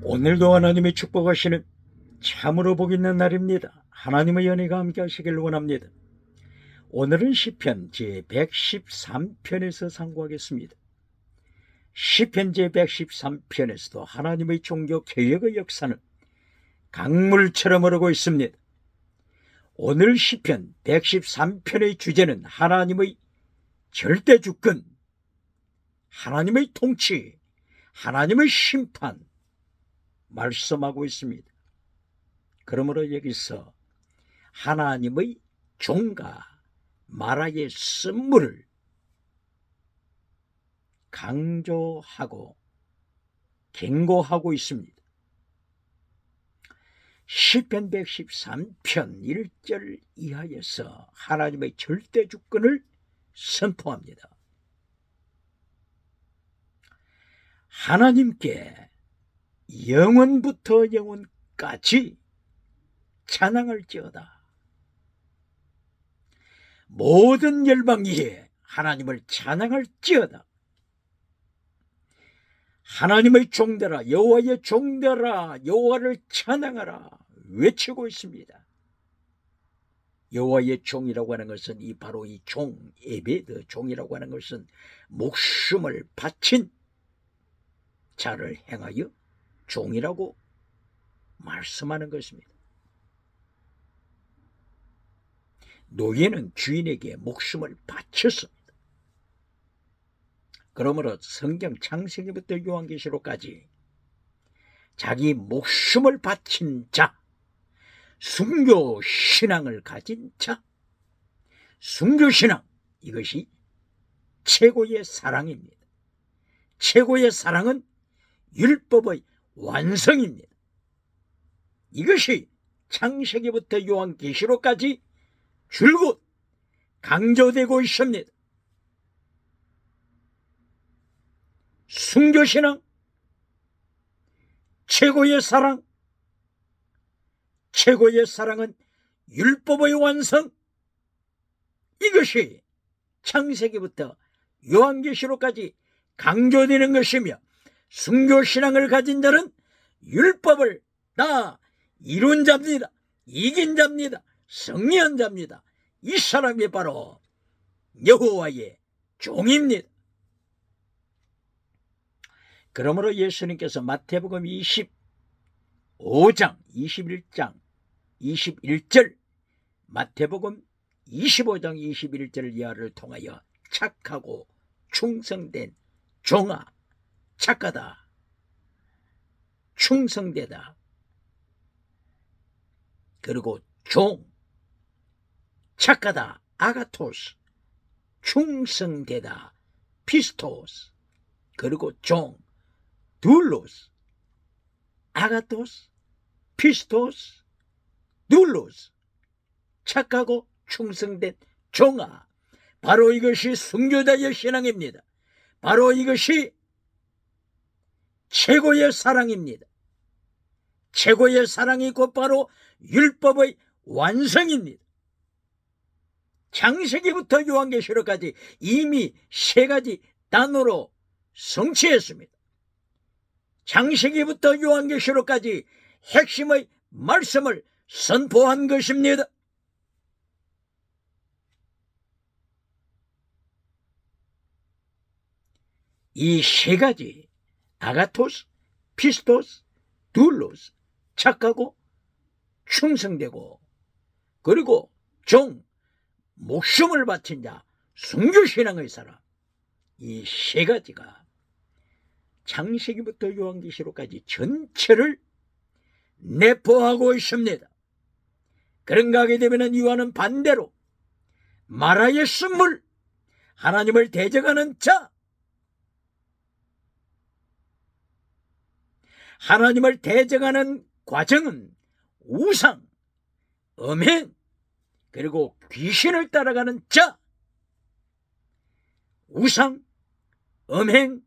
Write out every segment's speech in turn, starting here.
오늘도 하나님의 축복하시는 참으로 복 있는 날입니다. 하나님의 은혜가 함께 하시길 원합니다. 오늘은 시편 제113편에서 상고하겠습니다. 시편 제113편에서도 하나님의 종교 개혁의 역사는 강물처럼 흐르고 있습니다. 오늘 시편 113편의 주제는 하나님의 절대 주권, 하나님의 통치, 하나님의 심판 말씀하고 있습니다. 그러므로 여기서 하나님의 종과 마라의 쓴물을 강조하고 경고하고 있습니다. 시편 113편 1절 이하에서 하나님의 절대 주권을 선포합니다. 하나님께 영원부터 영원까지 찬양할지어다. 모든 열방 위에 하나님을 찬양할지어다. 하나님의 종들아, 여호와의 종들아, 여호와를 찬양하라 외치고 있습니다. 여호와의 종이라고 하는 것은 바로 이 종, 에베드 종이라고 하는 것은 목숨을 바친 자를 행하여 종이라고 말씀하는 것입니다. 노예는 주인에게 목숨을 바쳤습니다. 그러므로 성경 창세기부터 요한계시록까지 자기 목숨을 바친 자, 순교 신앙을 가진 자, 순교 신앙, 이것이 최고의 사랑입니다. 최고의 사랑은 율법의 완성입니다. 이것이 창세기부터 요한계시록까지 줄곧 강조되고 있습니다. 순교신앙, 최고의 사랑, 최고의 사랑은 율법의 완성, 이것이 창세기부터 요한계시록까지 강조되는 것이며, 순교신앙을 가진 자는 율법을 다 이룬 자입니다. 이긴 자입니다. 승리한 자입니다. 이 사람이 바로 여호와의 종입니다. 그러므로 예수님께서 마태복음 25장 21장 21절, 마태복음 25장 21절 이하를 통하여 착하고 충성된 종아, 착하다, 충성되다, 그리고 종, 착하다, 아가토스, 충성되다, 피스토스, 그리고 종, 둘로스, 아가토스, 피스토스, 둘로스, 착하고 충성된 종아, 바로 이것이 순교자의 신앙입니다. 바로 이것이 최고의 사랑입니다. 최고의 사랑이 곧바로 율법의 완성입니다. 창세기부터 요한계시록까지 이미 세 가지 단어로 성취했습니다. 창세기부터 요한계시록까지 핵심의 말씀을 선포한 것입니다. 이 세 가지, 아가토스, 피스토스, 둘로스, 착하고 충성되고, 그리고 종, 목숨을 바친 자, 순교신앙의 사람, 이 세 가지가 창세기부터 요한계시록까지 전체를 내포하고 있습니다. 그런가 하게 되면 요한은 반대로 마라의 쓴물, 하나님을 대적하는 자, 하나님을 대적하는 과정은 우상, 음행, 그리고 귀신을 따라가는 자, 우상, 음행,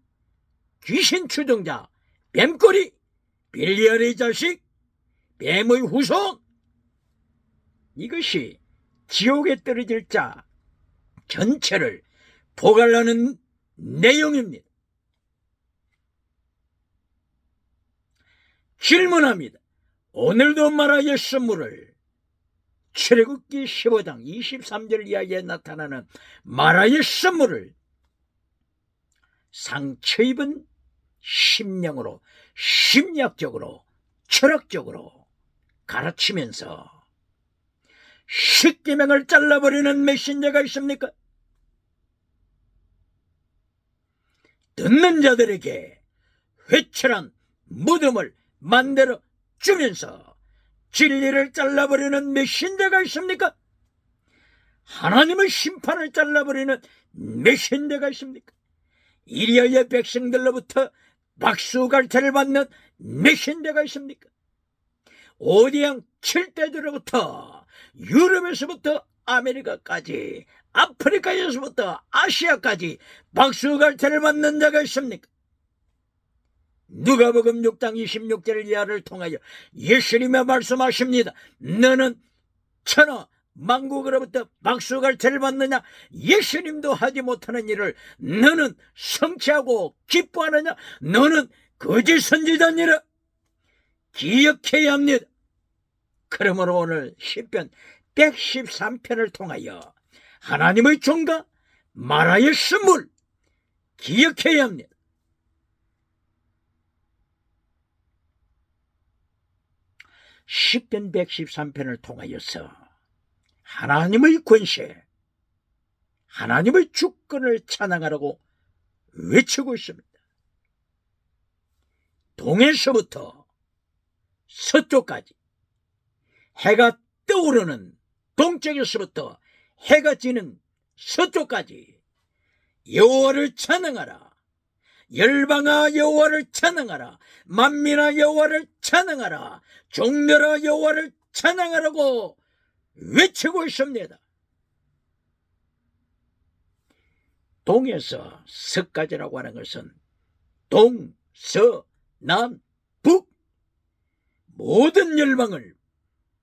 귀신 추종자, 뱀꼬리, 빌리알의 자식, 뱀의 후손, 이것이 지옥에 떨어질 자 전체를 포괄하는 내용입니다. 질문합니다. 오늘도 마라의 선물을 출애굽기 15장 23절 이하에 나타나는 마라의 선물을 상처 입은 심령으로 심리학적으로 철학적으로 가르치면서 십계명을 잘라버리는 메신저가 있습니까? 듣는 자들에게 회칠한 무덤을 만들어 주면서 진리를 잘라버리는 메신저가 있습니까? 하나님의 심판을 잘라버리는 메신저가 있습니까? 이리하여 백성들로부터 박수갈채를 받는 메신저가 있습니까? 오대양 7대들로부터 유럽에서부터 아메리카까지 아프리카에서부터 아시아까지 박수갈채를 받는 자가 있습니까? 누가복음 6장 26절 이하를 통하여 예수님이 말씀하십니다. 너는 천하 만국으로부터 박수갈채를 받느냐? 예수님도 하지 못하는 일을 너는 성취하고 기뻐하느냐? 너는 거짓 선지자니라. 기억해야 합니다. 그러므로 오늘 시편 113편을 통하여 하나님의 종과 마라의 선물 기억해야 합니다. 시편 113편을 통하여서 하나님의 권세, 하나님의 주권을 찬양하라고 외치고 있습니다. 동에서부터 서쪽까지 해가 떠오르는 동쪽에서부터 해가 지는 서쪽까지 여호와를 찬양하라. 열방아 여호와를 찬양하라. 만민아 여호와를 찬양하라. 종들아 여호와를 찬양하라고 외치고 있습니다. 동에서 서까지라고 하는 것은 동, 서, 남, 북 모든 열방을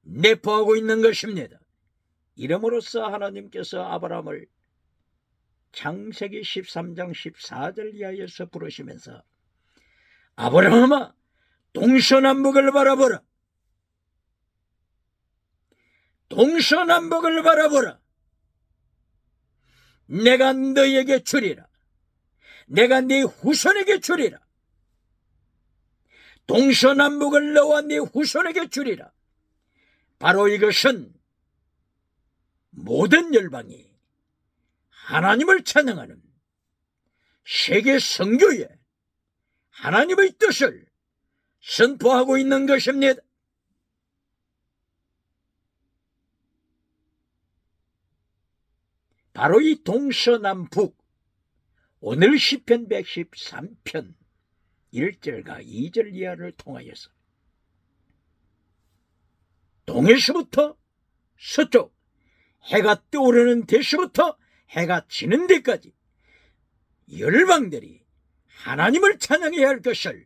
내포하고 있는 것입니다. 이름으로써 하나님께서 아브라함을 창세기 13장 14절 이하에서 부르시면서 아브라함아 동서남북을 바라보라. 동서남북을 바라보라. 내가 너에게 주리라. 내가 네 후손에게 주리라. 동서남북을 너와 네 후손에게 주리라. 바로 이것은 모든 열방이 하나님을 찬양하는 세계 선교에 하나님의 뜻을 선포하고 있는 것입니다. 바로 이 동서남북, 오늘 시편 113편 1절과 2절 이하를 통하여서 동에서부터 서쪽, 해가 떠오르는 데서부터 해가 지는 데까지 열방들이 하나님을 찬양해야 할 것을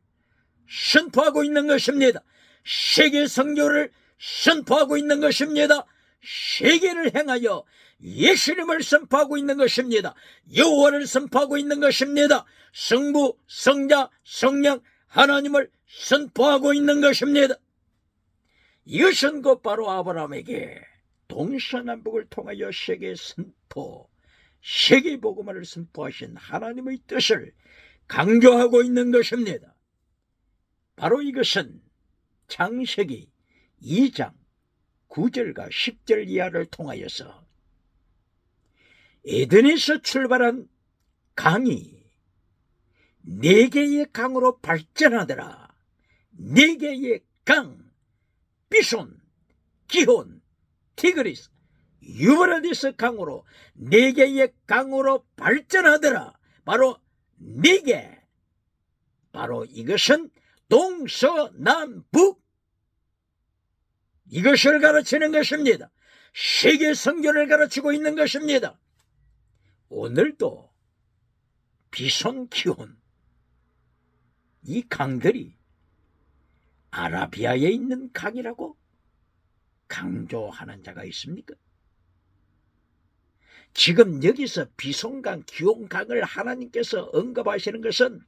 선포하고 있는 것입니다. 세계 선교를 선포하고 있는 것입니다. 세계를 행하여 예수님을 선포하고 있는 것입니다. 여호와를 선포하고 있는 것입니다. 성부, 성자, 성령 하나님을 선포하고 있는 것입니다. 이것은 곧바로 아브라함에게 동서남북을 통하여 세계 선포, 세계 복음을 선포하신 하나님의 뜻을 강조하고 있는 것입니다. 바로 이것은 창세기 2장 9절과 10절 이하를 통하여서 에덴에서 출발한 강이 4개의 강으로 발전하더라. 4개의 강, 비손, 기혼, 티그리스, 유브라디스 강으로 4개의 강으로 발전하더라. 바로 4개. 바로 이것은 동서남북, 이것을 가르치는 것입니다. 세계 선교를 가르치고 있는 것입니다. 오늘도 비손, 기혼, 이 강들이 아라비아에 있는 강이라고 강조하는 자가 있습니까? 지금 여기서 비손강, 기혼강을 하나님께서 언급하시는 것은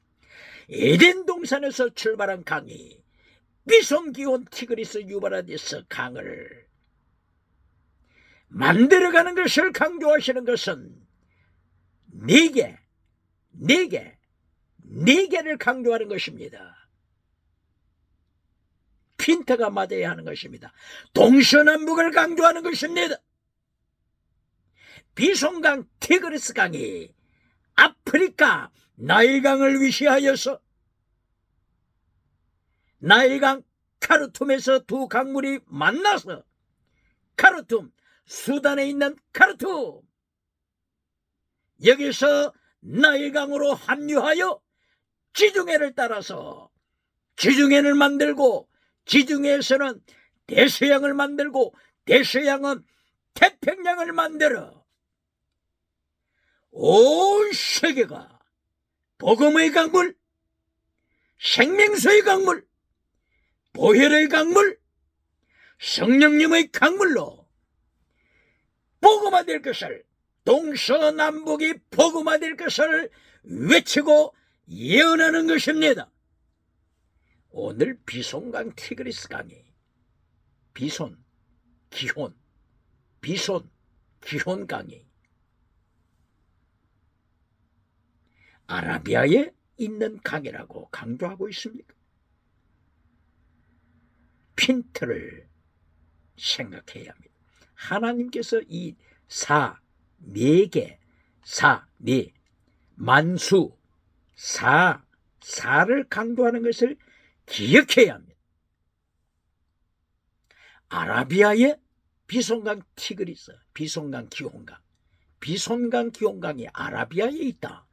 에덴 동산에서 출발한 강이 비손, 기혼, 티그리스, 유브라디스 강을 만들어가는 것을 강조하시는 것은 네 개를 강조하는 것입니다. 핀트가 맞아야 하는 것입니다. 동서남북을 강조하는 것입니다. 비손강, 티그리스 강이 아프리카 나일강을 위시하여서 나일강 카르툼에서 두 강물이 만나서 카르툼, 수단에 있는 카르툼, 여기서 나일강으로 합류하여 지중해를 따라서 지중해를 만들고, 지중해에서는 대서양을 만들고, 대서양은 태평양을 만들어 온 세계가 복음의 강물, 생명수의 강물, 보혈의 강물, 성령님의 강물로 복음화될 것을, 동서남북이 복음화될 것을 외치고 예언하는 것입니다. 오늘 비손강, 티그리스 강이 비손, 기혼 강이 아라비아에 있는 강이라고 강조하고 있습니까? 핀트를 생각해야 합니다. 하나님께서 이 만수, 사를 강조하는 것을 기억해야 합니다. 아라비아의 비손강, 티그리스, 비손강, 기혼강이 아라비아에 있다.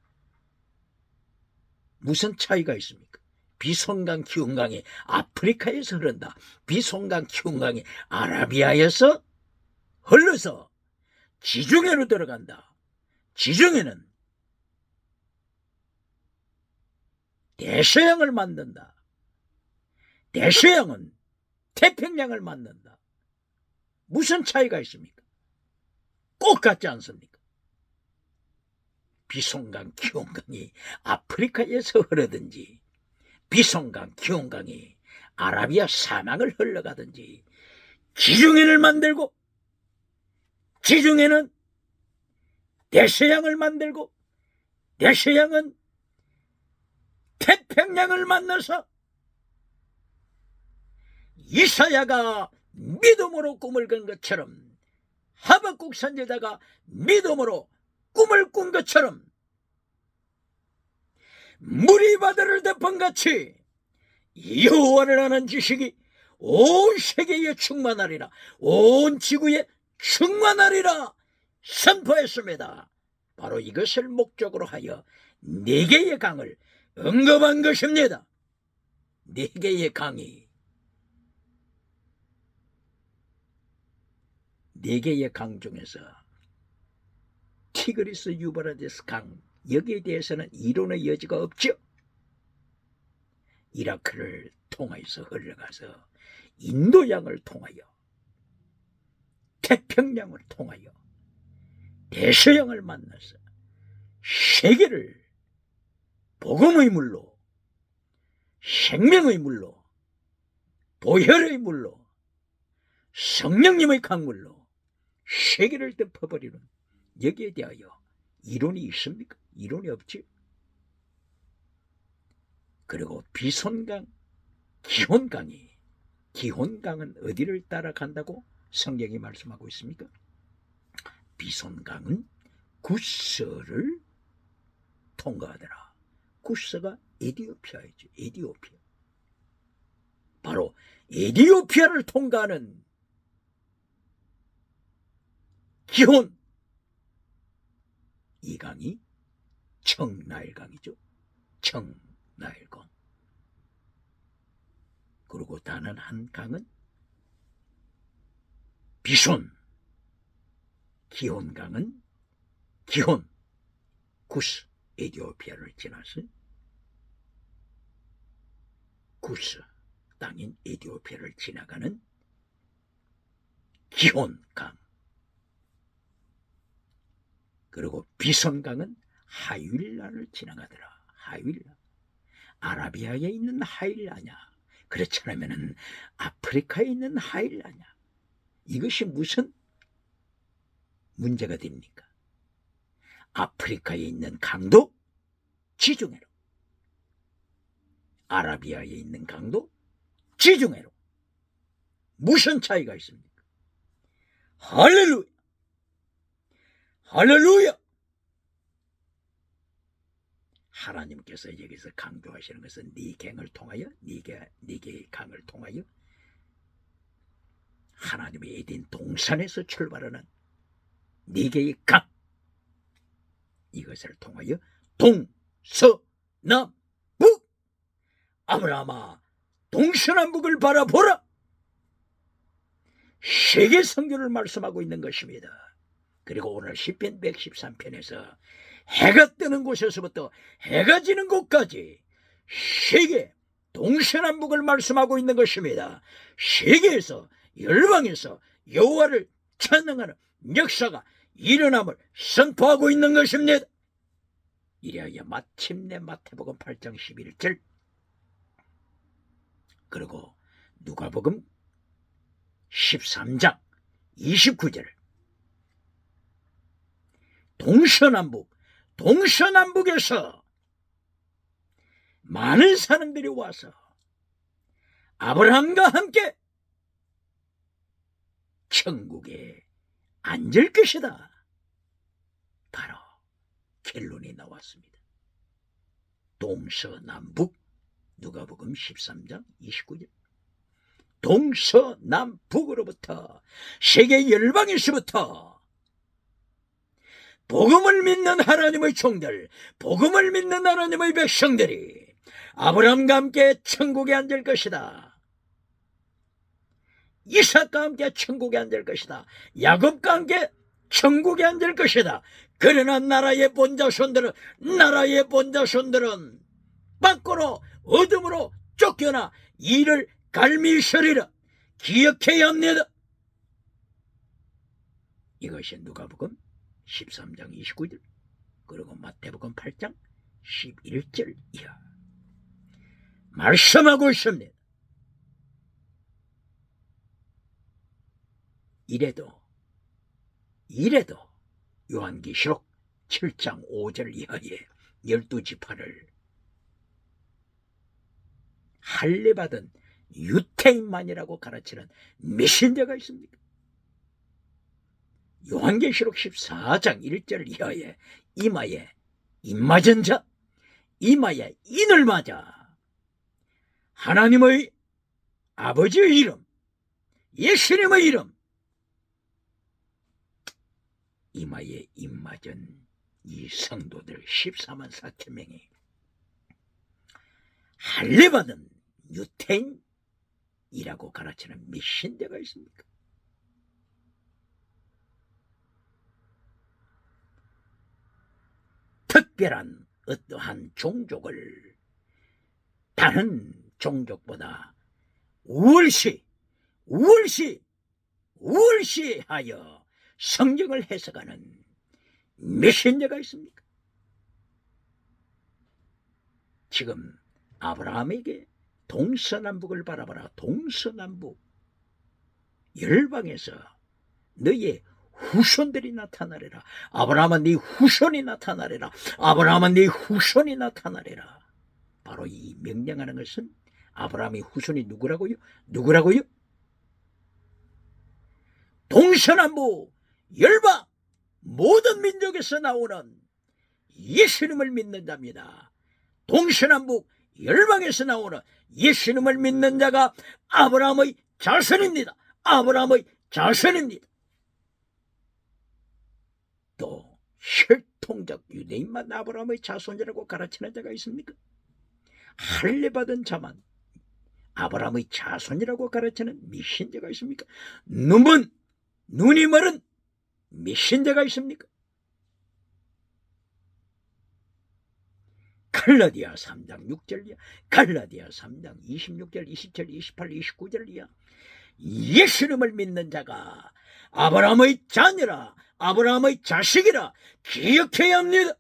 무슨 차이가 있습니까? 비손강, 기혼강이 아프리카에서 흐른다. 비손강, 기혼강이 아라비아에서 흘러서 지중해로 들어간다. 지중해는 대서양을 만든다. 대서양은 태평양을 만든다. 무슨 차이가 있습니까? 꼭 같지 않습니까? 비손강, 기혼강이 아프리카에서 흐르든지, 비손강, 기혼강이 아라비아 사막을 흘러가든지, 지중해를 만들고, 지중해는 대서양을 만들고, 대서양은 태평양을 만나서 이사야가 믿음으로 꿈을 꾼 것처럼, 하박국 선지자가 믿음으로 꿈을 꾼 것처럼 물이 바다를 덮은 같이 여호와를 아는 지식이 온 세계에 충만하리라, 온 지구에 충만하리라 선포했습니다. 바로 이것을 목적으로 하여 4개의 강을 언급한 것입니다. 4개의 강이, 4개의 강 중에서 티그리스, 유브라디스 강, 여기에 대해서는 이론의 여지가 없죠. 이라크를 통해서 흘러가서 인도양을 통하여, 태평양을 통하여 대서양을 만나서 세계를 복음의 물로, 생명의 물로, 보혈의 물로, 성령님의 강물로 세계를 덮어버리는, 여기에 대하여 이론이 있습니까? 이론이 없지. 그리고 비손강, 기혼강은 어디를 따라간다고 성경이 말씀하고 있습니까? 비손강은 구스를 통과하더라. 구스가 에티오피아이죠. 에티오피아. 바로 에티오피아를 통과하는 기혼, 이 강이 청나일강이죠. 청나일강. 그리고 다른 한 강은 비손, 기혼강은 구스, 에티오피아를 지나서 구스 땅인 에티오피아를 지나가는 기혼강. 그리고 비손강은 하윌라를 지나가더라. 하윌라. 아라비아에 있는 하윌라냐, 그렇지 않으면 아프리카에 있는 하일라냐, 이것이 무슨 문제가 됩니까? 아프리카에 있는 강도 지중해로, 아라비아에 있는 강도 지중해로, 무슨 차이가 있습니까? 할렐루야, 할렐루야. 하나님께서 여기서 강조하시는 것은 네 갱을 통하여, 네 개의 강을 통하여, 하나님의 에덴 동산에서 출발하는 네 개의 강, 이것을 통하여 동서남북, 아브라함아 동서남북을 바라보라, 세계 선교를 말씀하고 있는 것입니다. 그리고 오늘 시편 113편에서 해가 뜨는 곳에서부터 해가 지는 곳까지 세계 동서남북을 말씀하고 있는 것입니다. 세계에서, 열방에서 여호와를 찬양하는 역사가 일어남을 선포하고 있는 것입니다. 이래야 마침내 마태복음 8장 11절, 그리고 누가복음 13장 29절, 동서남북에서 많은 사람들이 와서 아브라함과 함께 천국에 앉을 것이다. 바로 결론이 나왔습니다. 동서남북, 누가복음 13장 29절. 동서남북으로부터, 세계 열방에서부터 복음을 믿는 하나님의 종들, 복음을 믿는 하나님의 백성들이 아브라함과 함께 천국에 앉을 것이다. 이삭과 함께 천국에 앉을 것이다. 야곱과 함께 천국에 앉을 것이다. 그러나 나라의 본자손들은 밖으로 어둠으로 쫓겨나 이를 갈미서리라. 기억해야 합니다. 이것이 누가복음 13장 29절, 그리고 마태복음 8장 11절 이하 말씀하고 있습니다. 이래도 요한계시록 7장 5절 이하의 12지파를 할례받은 유태인만이라고 가르치는 메신저가 있습니까? 요한계시록 14장 1절 이하에 이마에 입맞은 자, 이마에 인을 맞아 하나님의 아버지의 이름, 예수님의 이름, 이마에 입맞은 이 성도들 14만 4천 명이 할례받은 유태인이라고 가르치는 메신저가 있습니까? 특별한 어떠한 종족을 다른 종족보다 우월시하여 성경을 해석하는 메신저가 있습니까? 지금 아브라함에게 동서남북을 바라봐라. 동서남북 열방에서 너의 후손들이 나타나리라. 아브라함은 네 후손이 나타나리라. 아브라함은 네 후손이 나타나리라. 바로 이 명령하는 것은 아브라함의 후손이 누구라고요? 동서남북 열방 모든 민족에서 나오는 예수님을 믿는 자입니다. 동서남북 열방에서 나오는 예수님을 믿는 자가 아브라함의 자손입니다. 아브라함의 자손입니다. 또 혈통적 유대인만 아브라함의 자손이라고 가르치는 자가 있습니까? 할례받은 자만 아브라함의 자손이라고 가르치는 메신저가 있습니까? 눈이 멀은 메신저가 있습니까? 갈라디아 3장 6절이야. 갈라디아 3장 26절, 27, 28, 29절이야. 예수님을 믿는 자가 아브라함의 자녀라, 아브라함의 자식이라 기억해야 합니다.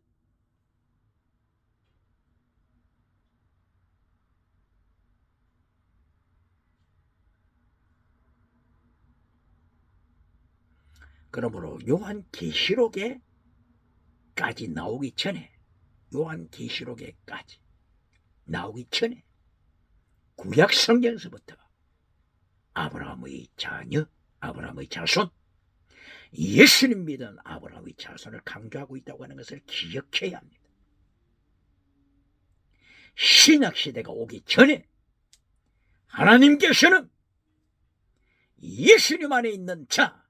그러므로 요한계시록에까지 나오기 전에, 요한계시록에까지 나오기 전에 구약 성경에서부터 아브라함의 자녀, 아브라함의 자손, 예수님 믿은 아브라함의 자손을 강조하고 있다고 하는 것을 기억해야 합니다. 신약시대가 오기 전에 하나님께서는 예수님 안에 있는 자,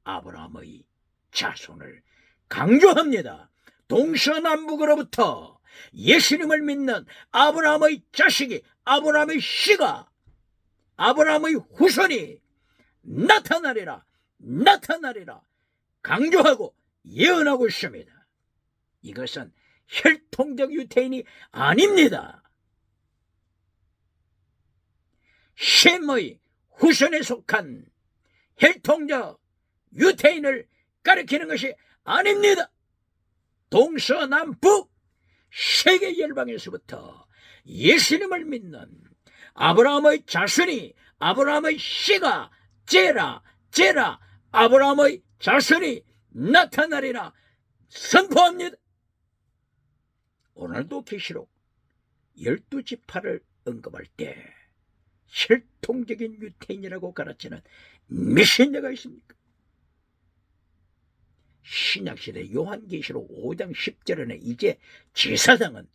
아브라함의 자손을 강조합니다. 동서남북으로부터 예수님을 믿는 아브라함의 자식이, 아브라함의 씨가, 아브라함의 후손이 나타나리라, 나타나리라 강조하고 예언하고 있습니다. 이것은 혈통적 유태인이 아닙니다. 셈의 후손에 속한 혈통적 유태인을 가리키는 것이 아닙니다. 동서남북 세계 열방에서부터 예수님을 믿는 아브라함의 자손이, 아브라함의 씨가, 제라 아브라함의 자손이 나타나리라 선포합니다. 오늘도 계시록 12지파를 언급할 때 혈통적인 유태인이라고 가르치는 메신저가 있습니까? 신약시대 요한계시록 5장 10절에는 이제 제사장은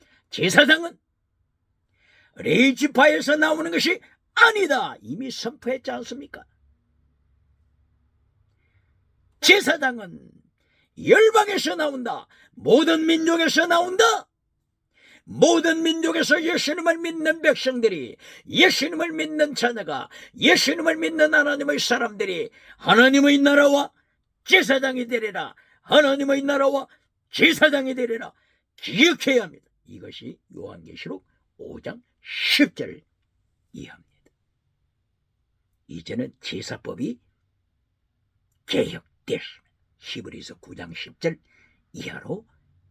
레위지파에서 나오는 것이 아니다 이미 선포했지 않습니까? 제사장은 열방에서 나온다. 모든 민족에서 나온다. 모든 민족에서 예수님을 믿는 백성들이, 예수님을 믿는 자녀가, 예수님을 믿는 하나님의 사람들이 하나님의 나라와 제사장이 되리라. 하나님의 나라와 제사장이 되리라. 기억해야 합니다. 이것이 요한계시록 5장 10절 이하입니다. 이제는 제사법이 개혁됐습니다. 히브리서 9장 10절 이하로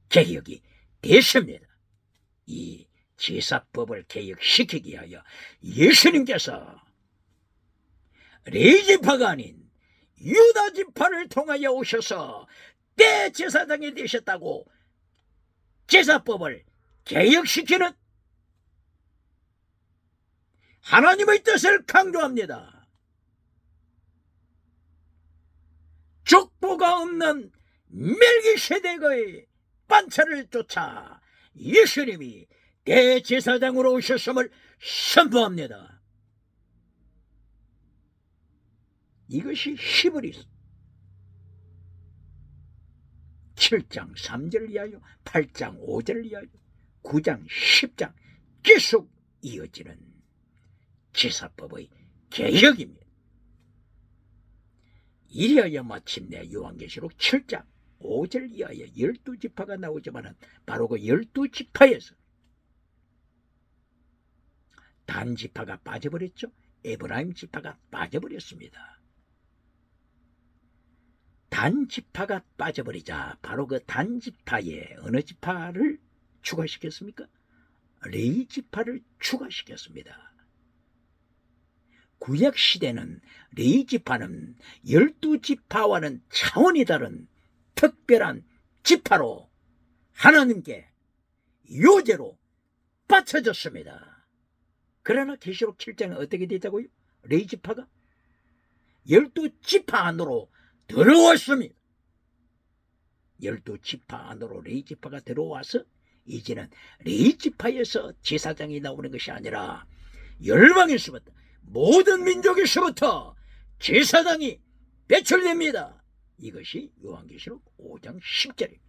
개혁이 됐습니다. 이 제사법을 개혁시키기 위하여 예수님께서 레위지파가 아닌 유다지파를 통하여 오셔서 대제사장이 되셨다고 제사법을 개혁시키는 하나님의 뜻을 강조합니다. 족보가 없는 멜기세덱의 반차를 쫓아 예수님이 대제사장으로 오셨음을 선포합니다. 이것이 히브리서 7장 3절 이하여 8장 5절 이하여 9장 10장 계속 이어지는 제사법의 개혁입니다. 이리하여 마침내 요한계시록 7장 5절 이하여 12지파가 나오지만 바로 그 12지파에서 단지파가 빠져버렸죠. 에브라임 지파가 빠져버렸습니다. 단지파가 빠져버리자 바로 그 단지파에 어느 지파를 추가시켰습니까? 레위지파를 추가시켰습니다. 구약시대는 레위지파는 12지파와는 차원이 다른 특별한 지파로 하나님께 요제로 바쳐졌습니다. 그러나 계시록 7장은 어떻게 되었다고요? 레위지파가 12지파 안으로 들어왔습니다. 12지파 안으로 레위지파가 들어와서 이제는 레위지파에서 제사장이 나오는 것이 아니라 열방에서부터 모든 민족에서부터 제사장이 배출됩니다. 이것이 요한계시록 5장 10절입니다.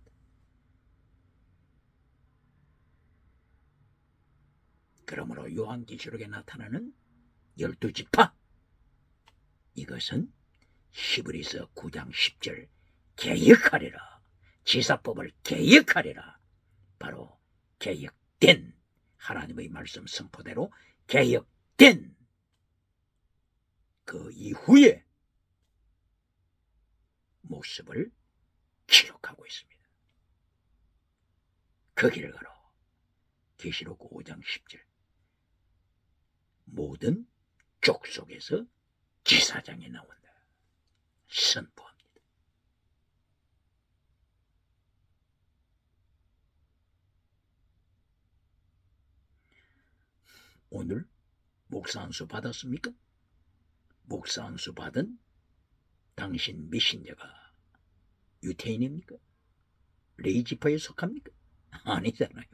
그러므로 요한계시록에 나타나는 12지파, 이것은 히브리서 9장 10절 개혁하리라, 제사법을 개혁하리라, 바로 개혁된 하나님의 말씀 선포대로 개혁된 그 이후에 모습을 기록하고 있습니다. 그 길을 걸어 계시록 5장 10절 모든 족속에서 제사장이 나온다 선포합니다. 오늘 목사 안수 받았습니까? 목사 안수 받은 당신 미신자가 유태인입니까? 레이지파에 속합니까? 아니잖아요.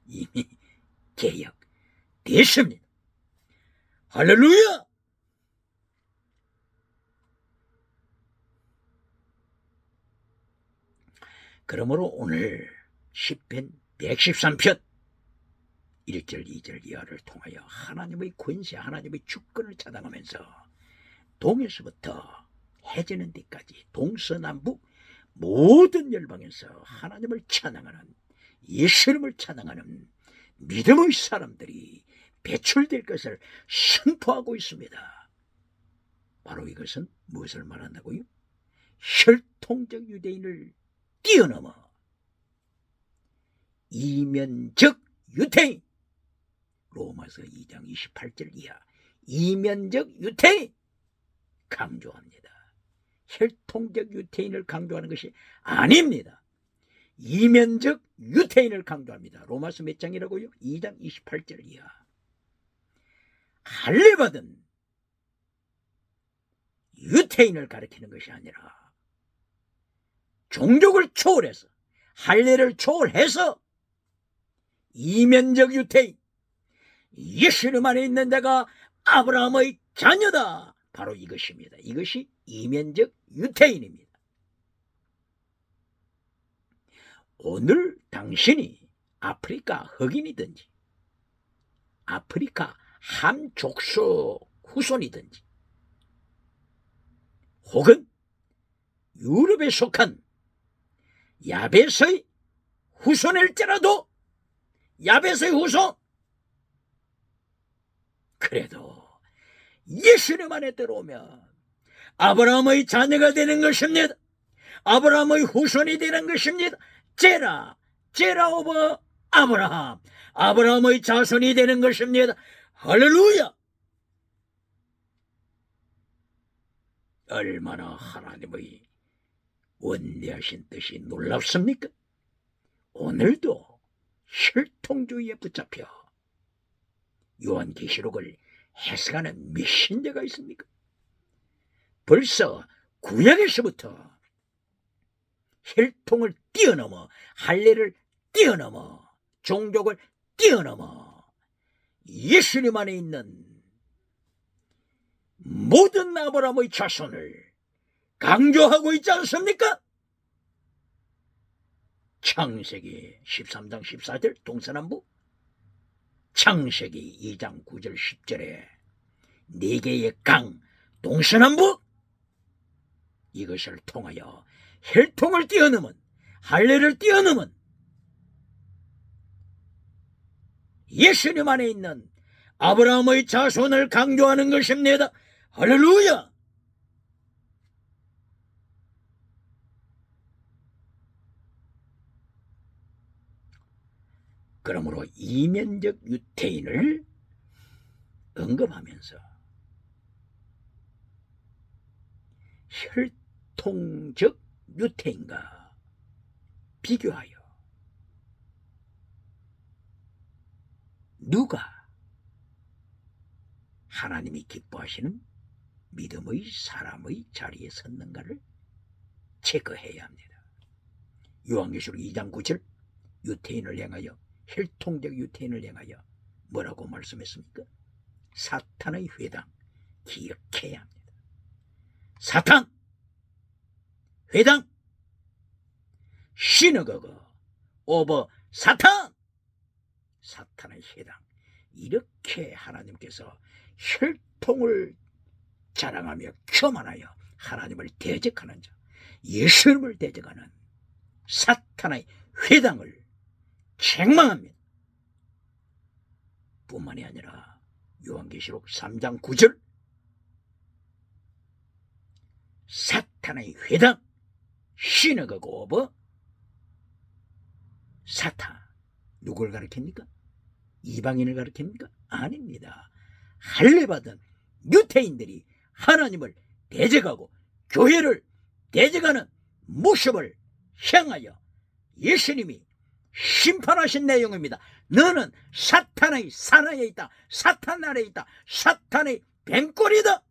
이미 개혁 됐습니다. 할렐루야! 그러므로 오늘 시편 113편 1절 2절 이하를 통하여 하나님의 권세, 하나님의 주권을 찬양하면서 동에서부터 해지는 데까지 동서남북 모든 열방에서 하나님을 찬양하는, 예수님을 찬양하는 믿음의 사람들이 배출될 것을 선포하고 있습니다. 바로 이것은 무엇을 말한다고요? 혈통적 유대인을 뛰어넘어 이면적 유태인, 로마서 2장 28절 이하 이면적 유태인 강조합니다. 혈통적 유태인을 강조하는 것이 아닙니다. 이면적 유태인을 강조합니다. 로마서 몇 장이라고요? 2장 28절 이하. 할례받은 유태인을 가리키는 것이 아니라 종족을 초월해서, 할례를 초월해서 이면적 유태인, 예수님 안에 있는 자가 아브라함의 자녀다, 바로 이것입니다. 이것이 이면적 유태인입니다. 오늘 당신이 아프리카 흑인이든지 아프리카 함족속 후손이든지 혹은 유럽에 속한 야벳의 후손일지라도, 야벳의 후손, 그래도 예수님 안에 들어오면 아브라함의 자녀가 되는 것입니다. 아브라함의 후손이 되는 것입니다. 제라 오브 아브라함, 아브라함의 자손이 되는 것입니다. 할렐루야! 얼마나 하나님의 원대하신 뜻이 놀랍습니까? 오늘도 혈통주의에 붙잡혀 요한계시록을 해석하는 몇 신자가 있습니까? 벌써 구약에서부터 혈통을 뛰어넘어, 할례를 뛰어넘어, 종족을 뛰어넘어 예수님 안에 있는 모든 아브라함의 자손을 강조하고 있지 않습니까? 창세기 13장 14절 동서남북, 창세기 2장 9절 10절에 4개의 강 동서남북, 이것을 통하여 혈통을 뛰어넘은, 할례를 뛰어넘은 예수님 안에 있는 아브라함의 자손을 강조하는 것입니다. 할렐루야! 그러므로 이면적 유태인을 언급하면서 혈통적 유태인과 비교하여 누가 하나님이 기뻐하시는 믿음의 사람의 자리에 섰는가를 체크해야 합니다. 요한계시록 2장 9절, 유태인을 향하여, 혈통적 유태인을 향하여 뭐라고 말씀했습니까? 사탄의 회당, 기억해야 합니다. 사탄, 회당, 시너거그 오버 사탄, 사탄의 회당, 이렇게 하나님께서 혈통을 자랑하며 교만하여 하나님을 대적하는 자, 예수님을 대적하는 사탄의 회당을 책망합니다. 뿐만이 아니라 요한계시록 3장 9절, 사탄의 회당, 시너거그 오브 사탄, 누굴 가리킵니까? 이방인을 가리킵니까? 아닙니다. 할례받은 유태인들이 하나님을 대적하고 교회를 대적하는 모습을 향하여 예수님이 심판하신 내용입니다. 너는 사탄의 산하에 있다. 사탄 아래에 있다. 사탄의 뱀꼬리다.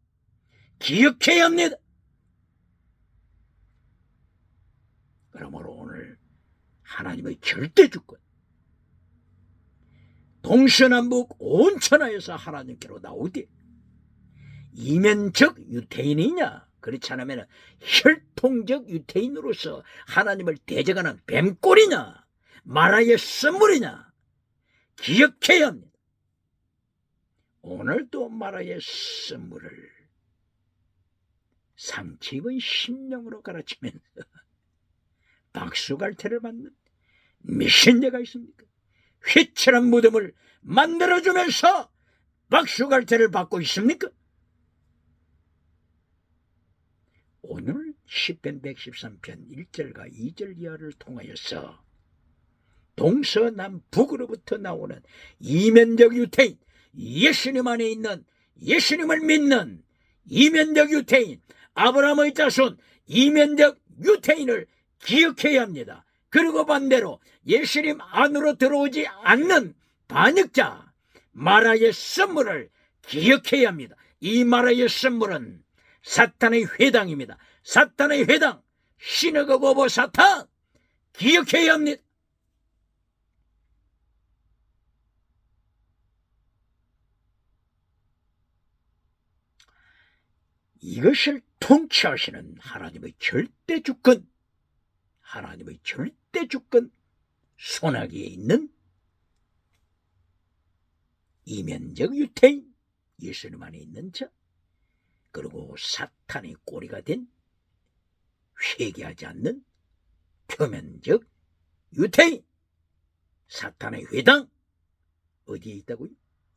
기억해야 합니다. 그러므로 오늘 하나님의 절대주권, 동서남북 온 천하에서 하나님께로 나오되 이면적 유태인이냐, 그렇지 않으면 혈통적 유태인으로서 하나님을 대적하는 뱀꼴이냐, 마라의 선물이냐, 기억해야 합니다. 오늘도 마라의 선물을 상처 입은 심령으로 가르치면서 박수갈채를 받는 미신자가 있습니까? 휘철한 무덤을 만들어주면서 박수갈채를 받고 있습니까? 오늘 시편 113편 1절과 2절 이하를 통하여서 동서남북으로부터 나오는 이면적 유태인, 예수님 안에 있는, 예수님을 믿는 이면적 유태인, 아브라함의 자손 이면적 유태인을 기억해야 합니다. 그리고 반대로 예수님 안으로 들어오지 않는 반역자 마라의 선물을 기억해야 합니다. 이 마라의 선물은 사탄의 회당입니다. 사탄의 회당, 시너거그 오브 사탄, 기억해야 합니다. 이것을 통치하시는 하나님의 절대주권, 하나님의 절대주권 손아귀에 있는 이면적 유태인, 예수님 안에 있는 자, 그리고 사탄의 꼬리가 된 회개하지 않는 표면적 유태인, 사탄의 회당, 어디에 있다고요?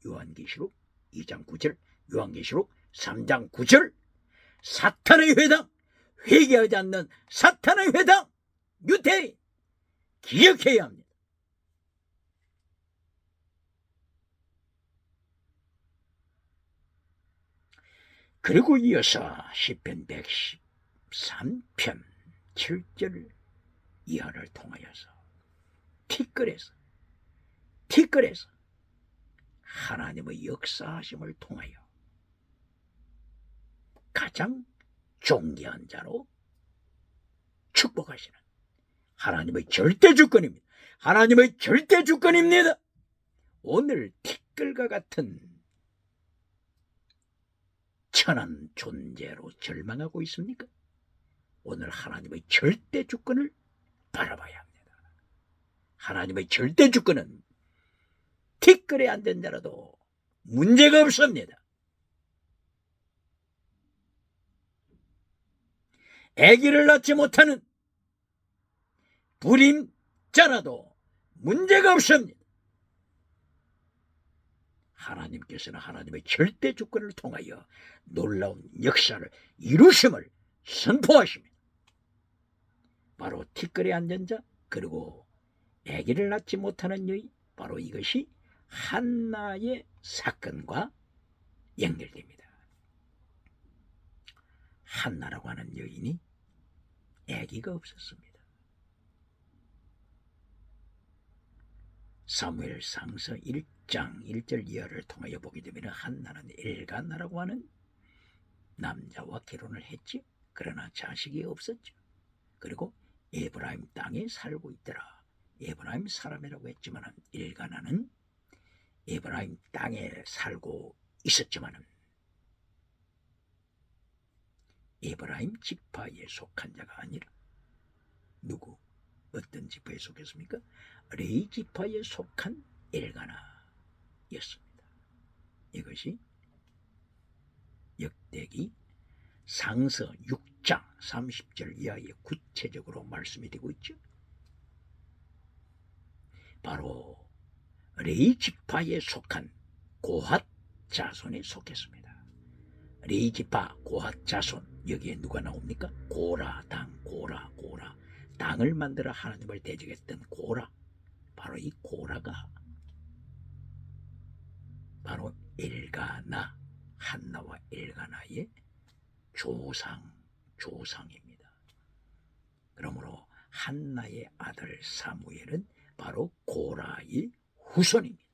요한계시록 2장 9절, 요한계시록 3장 9절, 사탄의 회당, 회개하지 않는 사탄의 회당, 유태인, 기억해야 합니다. 그리고 이어서 시편 113편 7절 이하를 통하여서 티끌에서 하나님의 역사하심을 통하여 가장 존귀한 자로 축복하시는 하나님의 절대주권입니다. 하나님의 절대주권입니다. 오늘 티끌과 같은 천한 존재로 절망하고 있습니까? 오늘 하나님의 절대주권을 바라봐야 합니다. 하나님의 절대주권은 티끌에 앉은 자라도 문제가 없습니다. 아기를 낳지 못하는 불임자라도 문제가 없습니다. 하나님께서는 하나님의 절대주권을 통하여 놀라운 역사를 이루심을 선포하십니다. 바로 티끌에 앉은 자, 그리고 아기를 낳지 못하는 여인, 바로 이것이 한나의 사건과 연결됩니다. 한나라고 하는 여인이 아기가 없었습니다. 사무엘상서 1장 1절 이하를 통하여 보게 되면 한나는 엘가나라고 하는 남자와 결혼을 했지. 그러나 자식이 없었죠. 그리고 에브라임 땅에 살고 있더라. 에브라임 사람이라고 했지만 엘가나는 에브라임 땅에 살고 있었지만 에브라임 지파에 속한 자가 아니라 누구? 어떤 지파에 속했습니까? 레위 지파에 속한 엘가나였습니다. 이것이 역대기 상서 6장 30절 이하에 구체적으로 말씀이 되고 있죠. 바로 레위 지파에 속한 고핫 자손에 속했습니다. 레위 지파 고핫 자손, 여기에 누가 나옵니까? 고라, 당, 고라. 당을 만들어 하나님을 대적했던 고라, 바로 이 고라가 바로 엘가나, 한나와 엘가나의 조상입니다. 그러므로 한나의 아들 사무엘은 바로 고라의 후손입니다.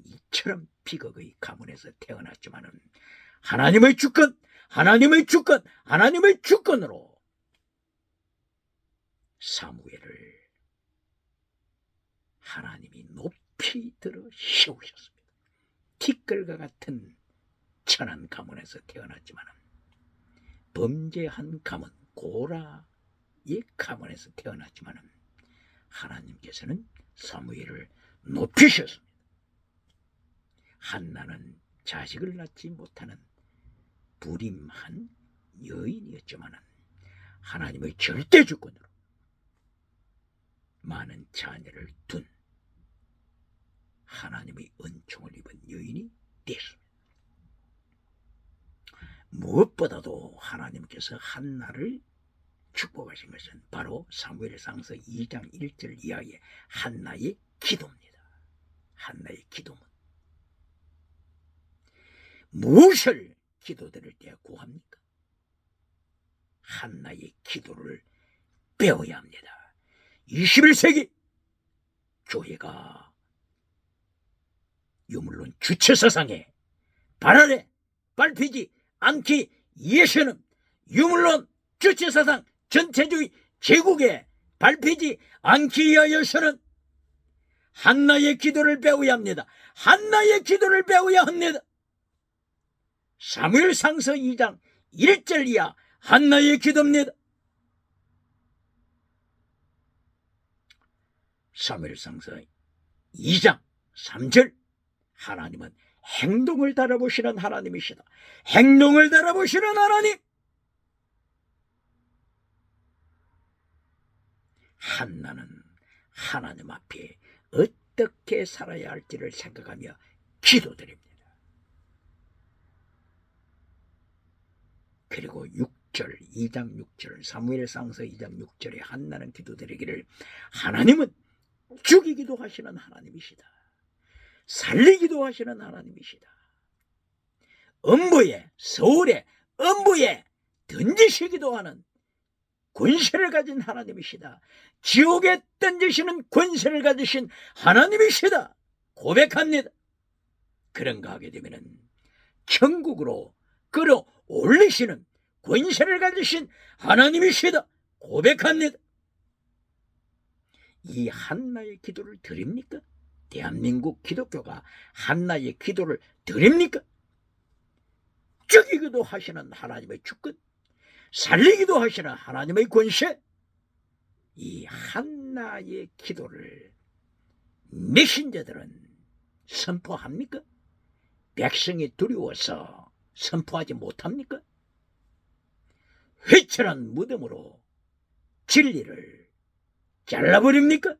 이처럼 비극의 가문에서 태어났지만은 하나님의 주권, 하나님의 주권, 하나님의 주권으로 사무엘을 하나님이 높이 들어 세우셨습니다. 티끌과 같은 천한 가문에서 태어났지만은 범죄한 가문, 고라의 가문에서 태어났지만은 하나님께서는 사무엘을 높이셨습니다. 한나는 자식을 낳지 못하는 불임한 여인이었지만 하나님의 절대 주권으로 많은 자녀를 둔 하나님의 은총을 입은 여인이 되었습니다. 무엇보다도 하나님께서 한나를 축복하신 것은 바로 사무엘상서 2장 1절 이하의 한나의 기도입니다. 한나의 기도문. 무엇을 기도드릴 때 구합니까? 한나의 기도를 배워야 합니다. 21세기 교회가 유물론 주체사상에 발 아래 밟히지 않기 위해서는 유물론 주체사상 전체주의 제국에 밟히지 않기 위하여서는 한나의 기도를 배워야 합니다. 한나의 기도를 배워야 합니다. 사무엘상서 2장 1절 이하 한나의 기도입니다. 사무엘상서 2장 3절 하나님은 행동을 달아보시는 하나님이시다. 행동을 달아보시는 하나님. 한나는 하나님 앞에 어떻게 살아야 할지를 생각하며 기도드립니다. 그리고 6절 2장 6절 사무엘상서 2장 6절에 한나는 기도드리기를 하나님은 죽이기도 하시는 하나님이시다. 살리기도 하시는 하나님이시다. 음부에 서울에 음부에 던지시기도 하는 권세를 가진 하나님이시다. 지옥에 던지시는 권세를 가지신 하나님이시다. 고백합니다. 그런가 하게 되면 천국으로 끌어올리시는 권세를 가지신 하나님이시다. 고백합니다. 이 한나의 기도를 드립니까? 대한민국 기독교가 한나의 기도를 드립니까? 죽이기도 하시는 하나님의 주권, 살리기도 하시는 하나님의 권세, 이 한나의 기도를 메신저들은 선포합니까? 백성이 두려워서 선포하지 못합니까? 회칠한 무덤으로 진리를 잘라버립니까?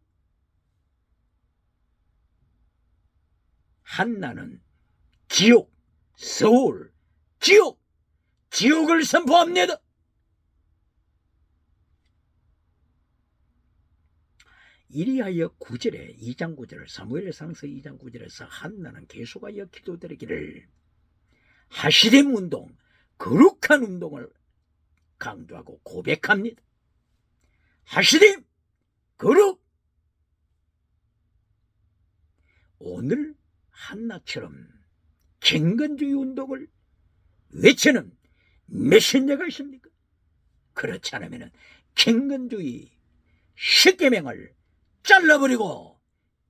한나는 지옥, 서울, 지옥을 선포합니다. 이리하여 9절에 2장 9절 사무엘상서 2장 9절에서 한나는 계속하여 기도드리기를 하시림 운동, 거룩한 운동을 강조하고 고백합니다. 하시림, 거룩. 오늘 한나처럼 경건주의 운동을 외치는 메신저가 있습니까? 그렇지 않으면 경건주의 십계명을 잘라버리고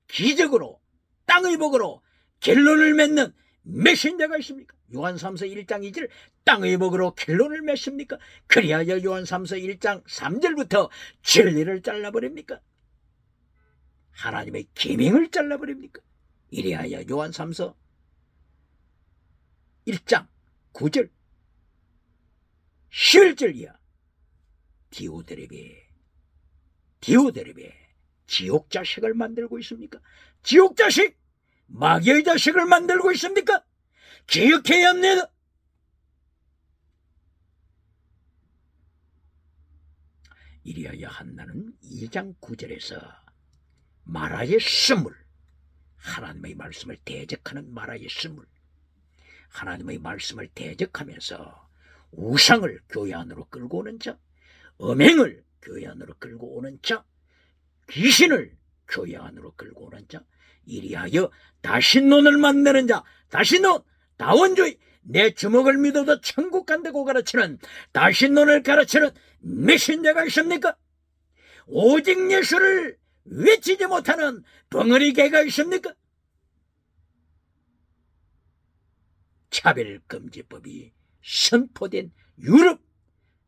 기적으로 땅의 복으로 결론을 맺는 메신저가 있습니까? 요한삼서 1장 2절 땅의 복으로 결론을 맺습니까? 그리하여 요한삼서 1장 3절부터 진리를 잘라버립니까? 하나님의 계명을 잘라버립니까? 이리하여 요한삼서 1장 9절 11절 이하 디오드레베 지옥 자식을 만들고 있습니까? 지옥 자식, 마귀의 자식을 만들고 있습니까? 기억해야 합니다. 이리하여 한나는 2장 9절에서 마라의 스물, 하나님의 말씀을 대적하는 마라의 스물, 하나님의 말씀을 대적하면서 우상을 교회 안으로 끌고 오는 자, 음행을 교회 안으로 끌고 오는 자, 귀신을 교회 안으로 끌고 오는 자, 이리하여 다시 논을 만드는 자, 다시 논, 다원주의, 내 주먹을 믿어도 천국 간다고 가르치는 다신론을 가르치는 메신저가 있습니까? 오직 예수를 외치지 못하는 벙어리개가 있습니까? 차별금지법이 선포된 유럽,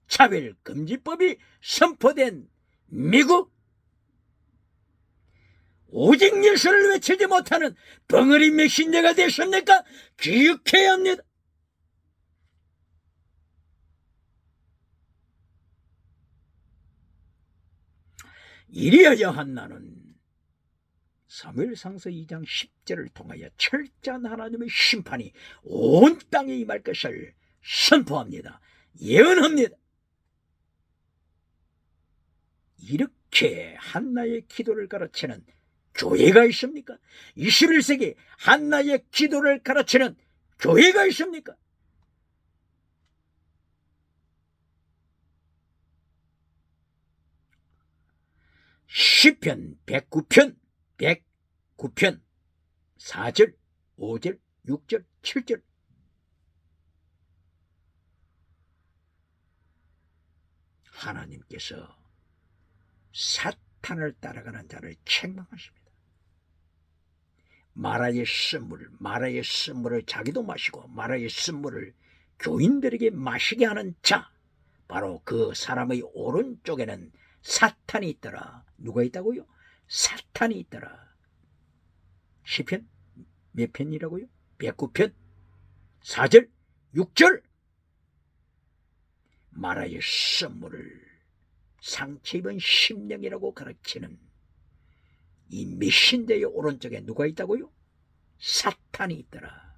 차별금지법이 선포된 미국, 오직 예수를 외치지 못하는 벙어리 메신저가 됐습니까? 기억해야 합니다. 이리하여 한나는 사무엘상서 2장 10절을 통하여 철저한 하나님의 심판이 온 땅에 임할 것을 선포합니다. 예언합니다. 이렇게 한나의 기도를 가르치는 교회가 있습니까? 21세기 한나의 기도를 가르치는 교회가 있습니까? 시편 109편 4절 5절 6절 7절 하나님께서 사탄을 따라가는 자를 책망하십니다. 마라의 쓴물을 자기도 마시고 마라의 쓴물을 교인들에게 마시게 하는 자, 바로 그 사람의 오른쪽에는 사탄이 있더라. 누가 있다고요? 사탄이 있더라. 시편 몇 편이라고요? 109편 4절 6절 마라의 쓴물을 상처 입은 심령이라고 가르치는 이 메신저의 오른쪽에 누가 있다고요? 사탄이 있더라.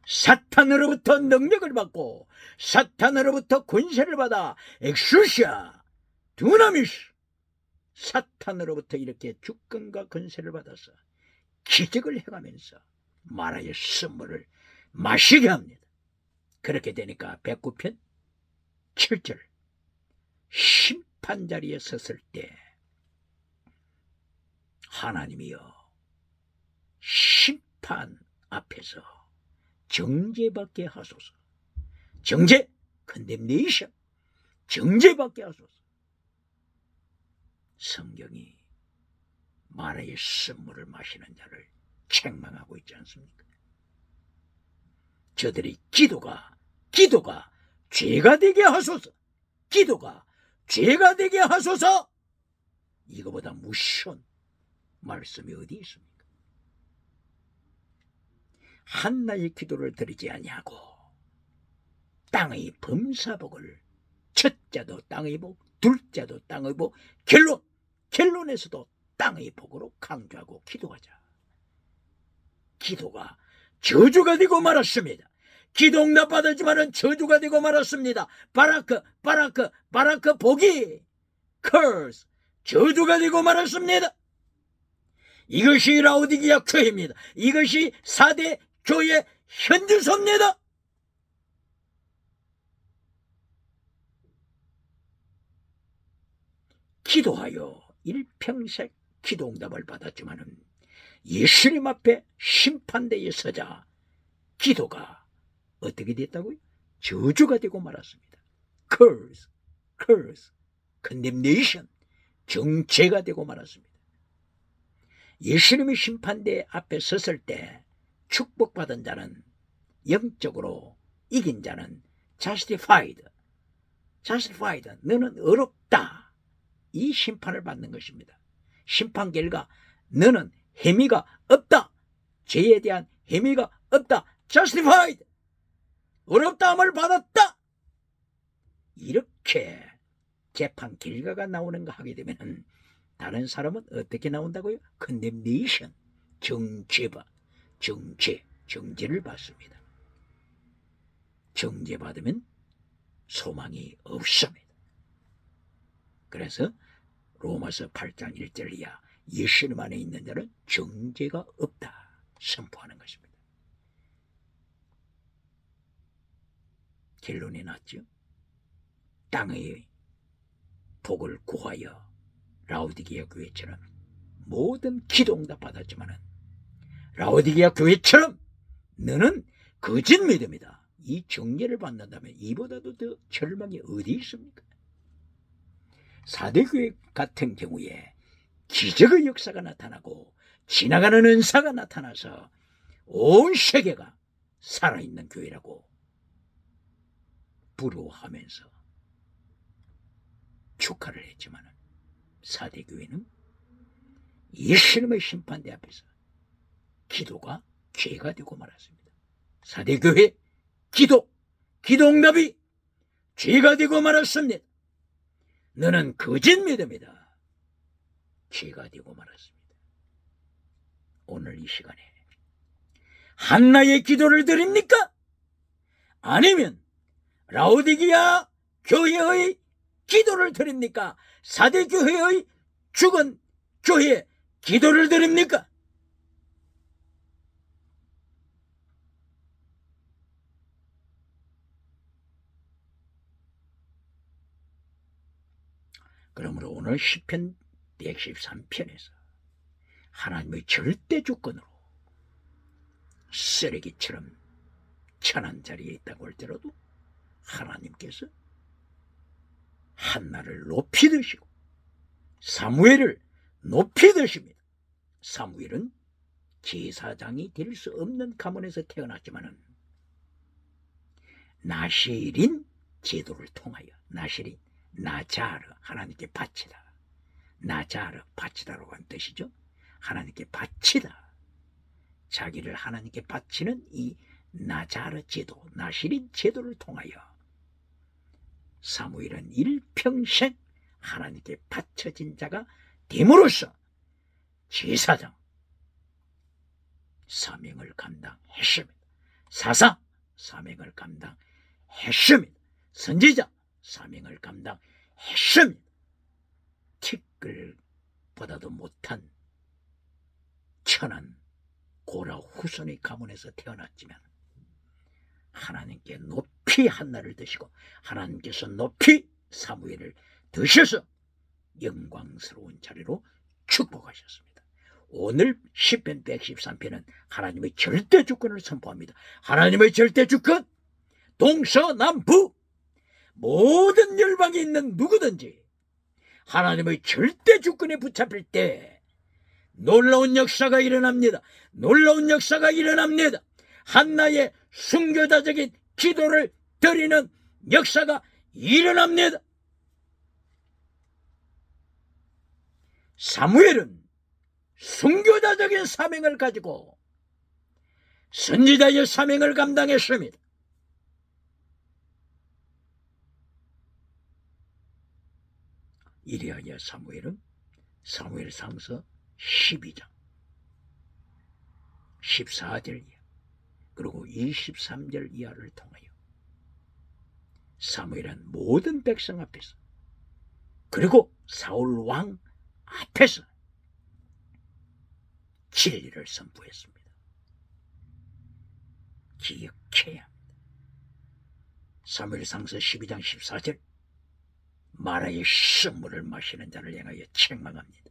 사탄으로부터 능력을 받고 사탄으로부터 권세를 받아 엑수시아 두나미스, 사탄으로부터 이렇게 주권과 권세를 받아서 기적을 행하면서 마라의 쓴물을 마시게 합니다. 그렇게 되니까 109편 7절 심판자리에 섰을 때 하나님이여 심판 앞에서 정죄받게 하소서. 정죄, condemnation, 정죄받게 하소서. 성경이 마라의 쓴물을 마시는 자를 책망하고 있지 않습니까? 저들의 기도가 죄가 되게 하소서. 기도가 죄가 되게 하소서. 이거보다 무서운 말씀이 어디 있습니까? 한나의 기도를 드리지 아니하고 땅의 범사복을, 첫째도 땅의 복, 둘째도 땅의 복, 결론에서도 땅의 복으로 강조하고 기도하자. 기도가 저주가 되고 말았습니다. 기도 응답 받았지만은 저주가 되고 말았습니다. 바라크 복이 curse, 저주가 되고 말았습니다. 이것이 라오디게아 교회입니다. 이것이 4대 교회 현주소입니다. 기도하여 일평생 기도 응답을 받았지만은 예수님 앞에 심판대에 서자 기도가 어떻게 됐다고요? 저주가 되고 말았습니다. curse, condemnation, 정죄가 되고 말았습니다. 예수님의 심판대 앞에 섰을 때 축복받은 자는, 영적으로 이긴 자는 justified, 너는 의롭다, 이 심판을 받는 것입니다. 심판 결과 너는 혐의가 없다, 죄에 대한 혐의가 없다, justified, 의롭다함을 받았다. 이렇게 재판 결과가 나오는 거 하게 되면 다른 사람은 어떻게 나온다고요? condemnation, 정죄를 받습니다. 정죄받으면 소망이 없습니다. 그래서 로마서 8장 1절 이하 예수님 안에 있는 자는 정죄가 없다 선포하는 것입니다. 결론이 났죠. 땅의 복을 구하여 라오디게아 교회처럼 모든 기도 응답 받았지만은 라오디게아 교회처럼 너는 거짓 믿음이다, 이 정죄를 받는다면 이보다도 더 절망이 어디 있습니까? 사대교회 같은 경우에 기적의 역사가 나타나고 지나가는 은사가 나타나서 온 세계가 살아있는 교회라고 부러워하면서 축하를 했지만 사대교회는 예수님의 심판대 앞에서 기도가 죄가 되고 말았습니다. 사대교회 기도 응답이 죄가 되고 말았습니다. 너는 거짓 믿음이다, 죄가 되고 말았습니다. 오늘 이 시간에 한나의 기도를 드립니까? 아니면 라오디게아 교회의 기도를 드립니까? 사대교회의 죽은 교회 기도를 드립니까? 그러므로 오늘 시편 113편에서 하나님의 절대 조건으로 쓰레기처럼 천한 자리에 있다고 할지라도 하나님께서 한나를 높이 드시고 사무엘을 높이 드십니다. 사무엘은 제사장이 될 수 없는 가문에서 태어났지만은 나실인 제도를 통하여, 나실인 나자르, 하나님께 바치다, 나자르 바치다라고 하는 뜻이죠. 하나님께 바치다, 자기를 하나님께 바치는 이 나자르 제도, 나실인 제도를 통하여 사무엘은 일평생 하나님께 바쳐진 자가 됨으로써 제사장 사명을 감당했습니다. 사사 사명을 감당했습니다. 선지자 사명을 감당했습니다. 티끌보다도 못한 천한 고라 후손의 가문에서 태어났지만 하나님께 높이 한나를 드시고 하나님께서 높이 사무엘을 드셔서 영광스러운 자리로 축복하셨습니다. 오늘 시편 113편은 하나님의 절대 주권을 선포합니다. 하나님의 절대 주권, 동서남북 모든 열방에 있는 누구든지 하나님의 절대 주권에 붙잡힐 때 놀라운 역사가 일어납니다. 놀라운 역사가 일어납니다. 한나의 순교자적인 기도를 드리는 역사가 일어납니다. 사무엘은 순교자적인 사명을 가지고 선지자의 사명을 감당했습니다. 이리하여 사무엘은 사무엘상서 12장 14절 이하 그리고 23절 이하를 통하여 사무엘은 모든 백성 앞에서 그리고 사울 왕 앞에서 진리를 선포했습니다. 기억해야 합니다. 사무엘상서 12장 14절 마라의 쓴물을 마시는 자를 향하여 책망합니다.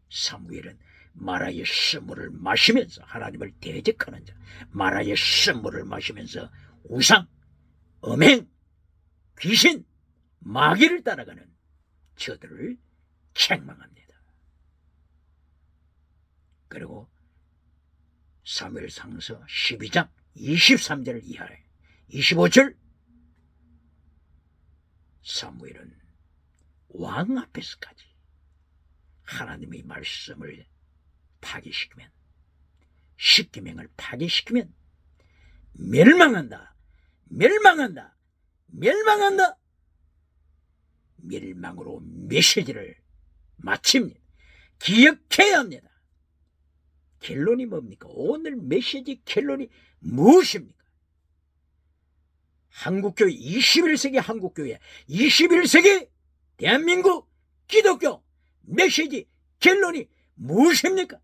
사무엘은 마라의 쓴물을 마시면서 하나님을 대적하는 자, 마라의 쓴물을 마시면서 우상, 음행, 귀신, 마귀를 따라가는 저들을 책망합니다. 그리고 사무엘상서 12장 23절 이하에 25절 사무엘은 왕 앞에서까지 하나님의 말씀을 파괴시키면, 십계명을 파괴시키면 멸망한다, 멸망한다, 멸망한다, 멸망으로 메시지를 마칩니다. 기억해야 합니다. 결론이 뭡니까? 오늘 메시지 결론이 무엇입니까? 한국교회, 21세기 한국교회, 21세기 대한민국 기독교 메시지 결론이 무엇입니까?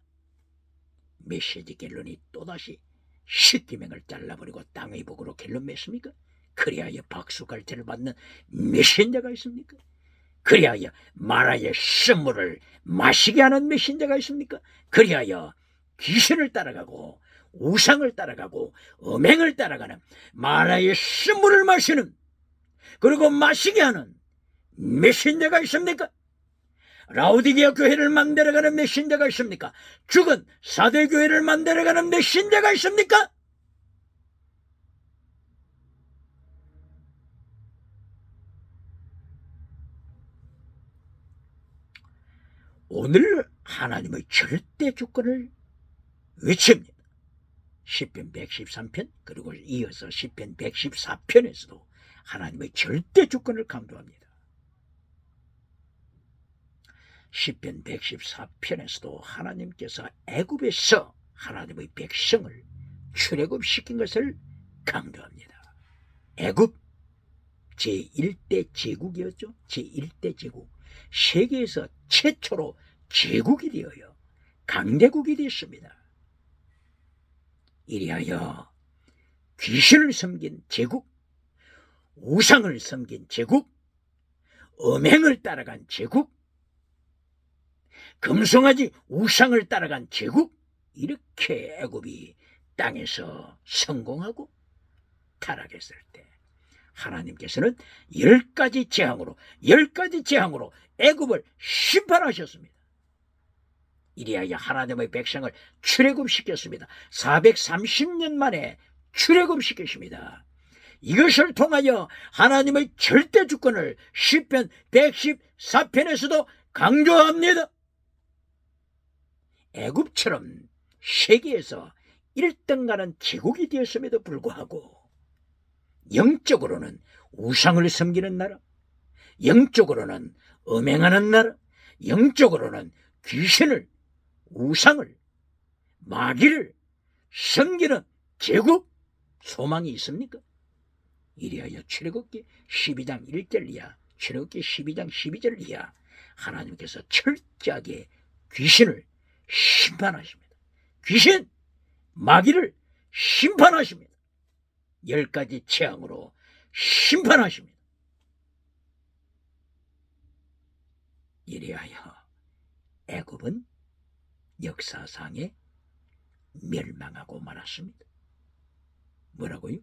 메시지 결론이 또다시 십계명을 잘라버리고 땅의 복으로 결론 맺습니까? 그리하여 박수갈채를 받는 메신저가 있습니까? 그리하여 마라의 쓴물을 마시게 하는 메신저가 있습니까? 그리하여 귀신을 따라가고 우상을 따라가고 음행을 따라가는 마라의 쓴물을 마시는, 그리고 마시게 하는 메신저가 있습니까? 라오디게아 교회를 만들어가는 메신저가 있습니까? 죽은 사대 교회를 만들어가는 메신저가 있습니까? 오늘 하나님의 절대 주권을 외칩니다. 시편 113편, 그리고 이어서 시편 114편에서도 하나님의 절대 주권을 강조합니다. 시편 114편에서도 하나님께서 애굽에서 하나님의 백성을 출애굽시킨 것을 강조합니다. 애굽 제1대 제국이었죠. 제1대 제국. 세계에서 최초로 제국이 되어요 강대국이 됐습니다. 이리하여 귀신을 섬긴 제국, 우상을 섬긴 제국, 음행을 따라간 제국, 금송아지 우상을 따라간 제국, 이렇게 애굽이 땅에서 성공하고 타락했을 때 하나님께서는 10가지 재앙으로 애굽을 심판하셨습니다. 이리하여 하나님의 백성을 출애굽시켰습니다. 430년 만에 출애굽시켰습니다. 이것을 통하여 하나님의 절대 주권을 시편 114편에서도 강조합니다. 애굽처럼 세계에서 1등 가는 제국이 되었음에도 불구하고 영적으로는 우상을 섬기는 나라, 영적으로는 음행하는 나라, 영적으로는 귀신을, 우상을, 마귀를 섬기는 제국, 소망이 있습니까? 이리하여 출애굽기 12장 1절 이하, 출애굽기 12장 12절 이하 하나님께서 철저하게 귀신을 심판하십니다. 귀신, 마귀를 심판하십니다. 10가지 재앙으로 심판하십니다. 이리하여 애굽은 역사상에 멸망하고 말았습니다. 뭐라고요?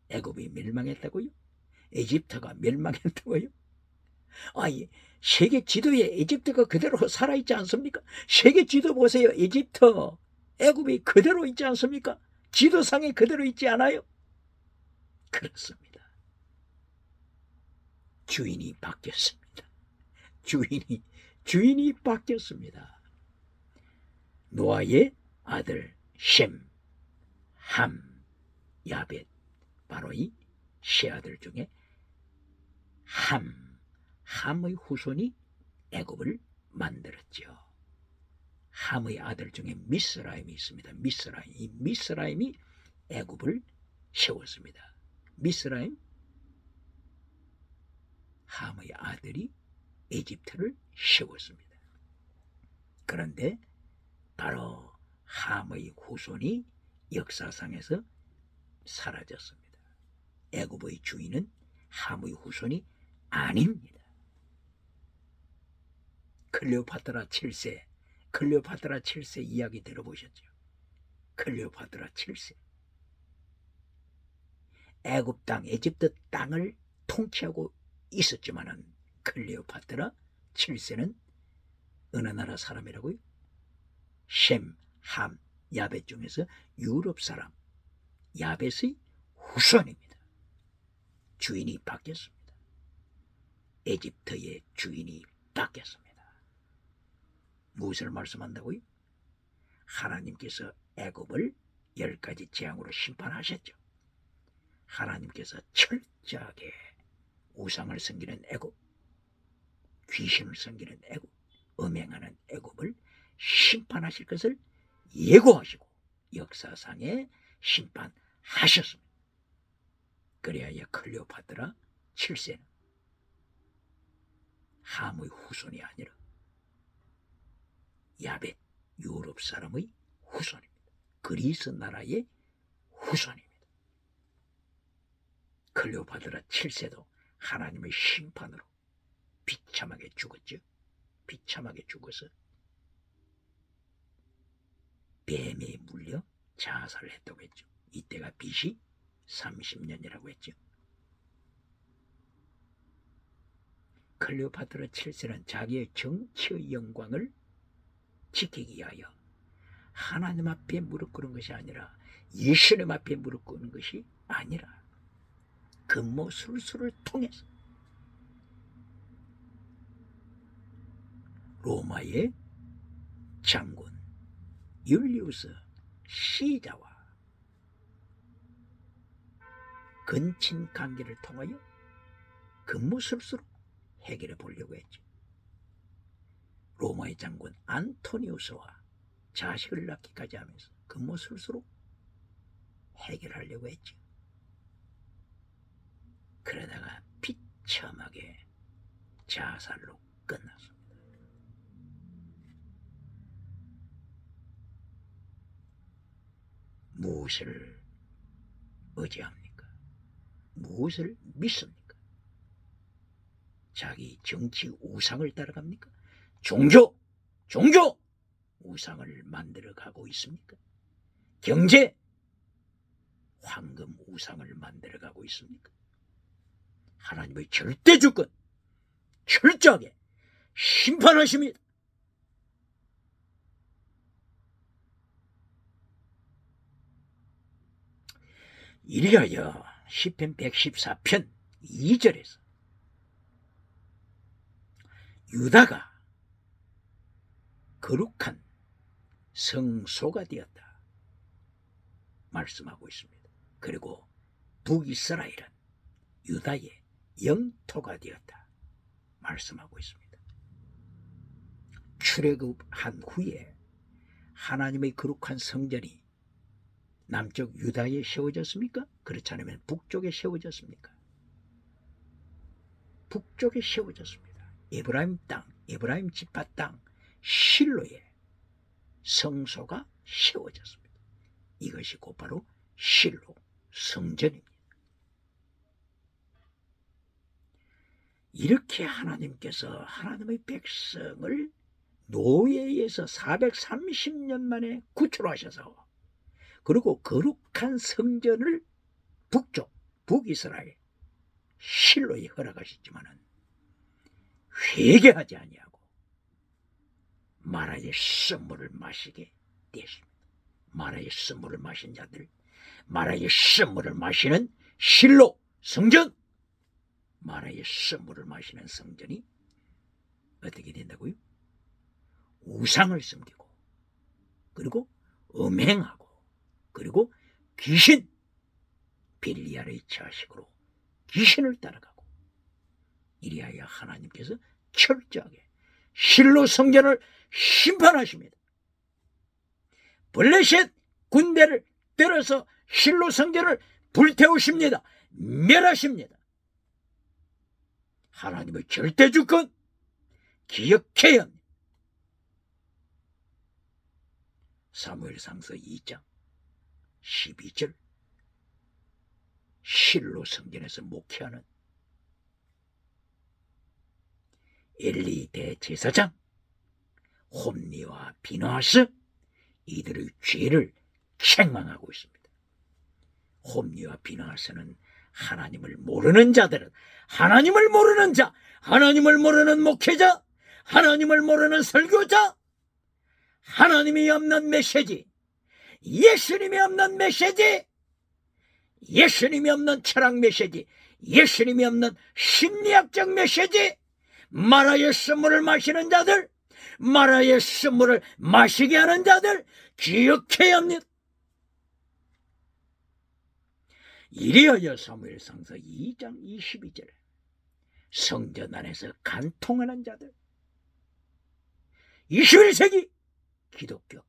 애굽이 멸망했다고요? 에집트가 멸망했다고요? 아니, 세계 지도에 에집트가 그대로 살아있지 않습니까? 세계 지도 보세요. 에집트, 애굽이 그대로 있지 않습니까? 지도상에 그대로 있지 않아요? 그렇습니다. 주인이 바뀌었습니다. 주인이 바뀌었습니다. 노아의 아들 셈, 함, 야벳, 바로 이 세 아들 중에 함의 후손이 애굽을 만들었죠. 함의 아들 중에 미스라임이 있습니다. 이 미스라임이 애굽을 세웠습니다. 미스라임, 함의 아들이 에집트를 세웠습니다. 그런데 바로 함의 후손이 역사상에서 사라졌습니다. 애굽의 주인은 함의 후손이 아닙니다. 클레오파트라 7세 이야기 들어보셨죠? 클레오파트라 7세. 애굽 땅, 에집트 땅을 통치하고 있었지만은 클레오파트라 7세는 어느 나라 사람이라고요? 셈, 함, 야벳 중에서 유럽 사람 야벳의 후손입니다. 주인이 바뀌었습니다. 에집트의 주인이 바뀌었습니다. 무엇을 말씀한다고요? 하나님께서 애굽을 10가지 재앙으로 심판하셨죠. 하나님께서 철저하게 우상을 섬기는 애굽, 귀신을 섬기는 애굽, 음행하는 애굽을 심판하실 것을 예고하시고 역사상에 심판하셨습니다. 그래야 클레오파트라 7세는 함의 후손이 아니라 야벳, 유럽 사람의 후손입니다. 그리스 나라의 후손입니다. 클레오파트라 7세도 하나님의 심판으로 비참하게 죽었죠. 비참하게 죽어서 뱀에 물려 자살을 했다고 했죠. 이때가 BC 30년이라고 했죠. 클레오파트라 7세는 자기의 정치의 영광을 지키기 위하여 하나님 앞에 무릎 꿇은 것이 아니라 예수님 앞에 무릎 꿇는 것이 아니라 금모술수를 통해서 로마의 장군 율리우스 시자와 근친 관계를 통하여 금모술수로 해결해 보려고 했죠. 로마의 장군 안토니우스와 자식을 낳기까지 하면서 금모술수로 해결하려고 했죠. 그러다가 비참하게 자살로 끝났습니다. 무엇을 의지합니까? 무엇을 믿습니까? 자기 정치 우상을 따라갑니까? 종교 우상을 만들어가고 있습니까? 경제 황금 우상을 만들어가고 있습니까? 하나님의 절대 주권 철저하게 심판하십니다. 이리하여 시편 114편 2절에서 유다가 거룩한 성소가 되었다 말씀하고 있습니다. 그리고 북이스라엘은 유다의 영토가 되었다 말씀하고 있습니다. 출애굽한 후에 하나님의 거룩한 성전이 남쪽 유다에 세워졌습니까? 그렇지 않으면 북쪽에 세워졌습니까? 북쪽에 세워졌습니다. 에브라임 땅, 에브라임 지파 땅 실로에 성소가 세워졌습니다. 이것이 곧바로 실로 성전입니다. 이렇게 하나님께서 하나님의 백성을 노예에서 430년 만에 구출하셔서 그리고 거룩한 성전을 북쪽, 북이스라엘 실로에 허락하셨지만은 회개하지 아니하고 마라의 썸물을 마시게 되었습니다. 마라의 썸물을 마신 자들, 마라의 썸물을 마시는 실로 성전, 마라의 썸물을 마시는 성전이 어떻게 된다고요? 우상을 섬기고 그리고 음행하고 그리고 귀신, 빌리알의 자식으로 귀신을 따라가고 이리하여 하나님께서 철저하게 실로 성전을 심판하십니다. 블레셋 군대를 때려서 실로 성전을 불태우십니다. 멸하십니다. 하나님의 절대 주권 기억해야 합니다. 사무엘상서 2장 12절 실로 성전에서 목회하는 엘리 대제사장 홈리와 비나하스 이들의 죄를 책망하고 있습니다. 홈리와 비나하스는 하나님을 모르는 자들은 하나님을 모르는 자, 하나님을 모르는 목회자, 하나님을 모르는 설교자, 하나님이 없는 메시지, 예수님이 없는 메시지, 예수님이 없는 철학 메시지, 예수님이 없는 심리학적 메시지, 마라의 선물을 마시는 자들, 마라의 선물을 마시게 하는 자들 기억해야 합니다. 이리하여 사무엘상서 2장 22절에 성전 안에서 간통하는 자들, 21세기 기독교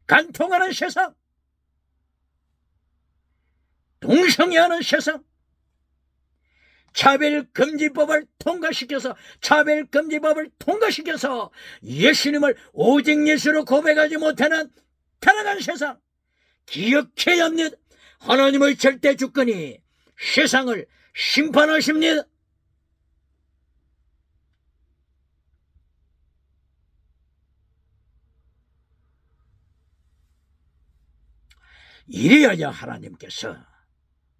간통하는 세상, 동성애하는 세상, 차별금지법을 통과시켜서 예수님을 오직 예수로 고백하지 못하는 타락한 세상 기억해야 합니다. 하나님의 절대 주권이 세상을 심판하십니다. 이리하여 하나님께서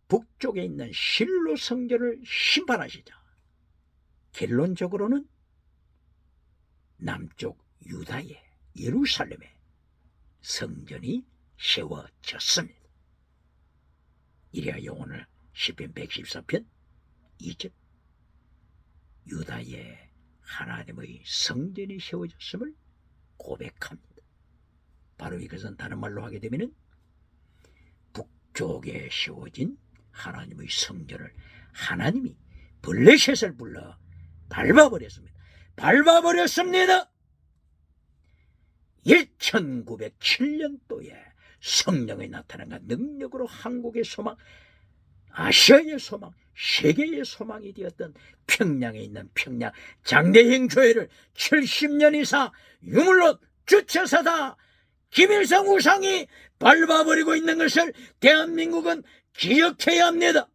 북쪽에 있는 실로 성전을 심판하시자 결론적으로는 남쪽 유다의 예루살렘에 성전이 세워졌습니다. 이리하여 오늘 시편 114편 2절 유다의 하나님의 성전이 세워졌음을 고백합니다. 바로 이것은 다른 말로 하게 되면 북쪽에 세워진 하나님의 성전을 하나님이 블레셋을 불러 밟아버렸습니다. 1907년도에 성령이 나타난과 능력으로 한국의 소망, 아시아의 소망, 세계의 소망이 되었던 평양에 있는 평양 장대행 교회를 70년 이상 유물로 주체사다 김일성 우상이 밟아버리고 있는 것을 대한민국은 기억해야 합니다.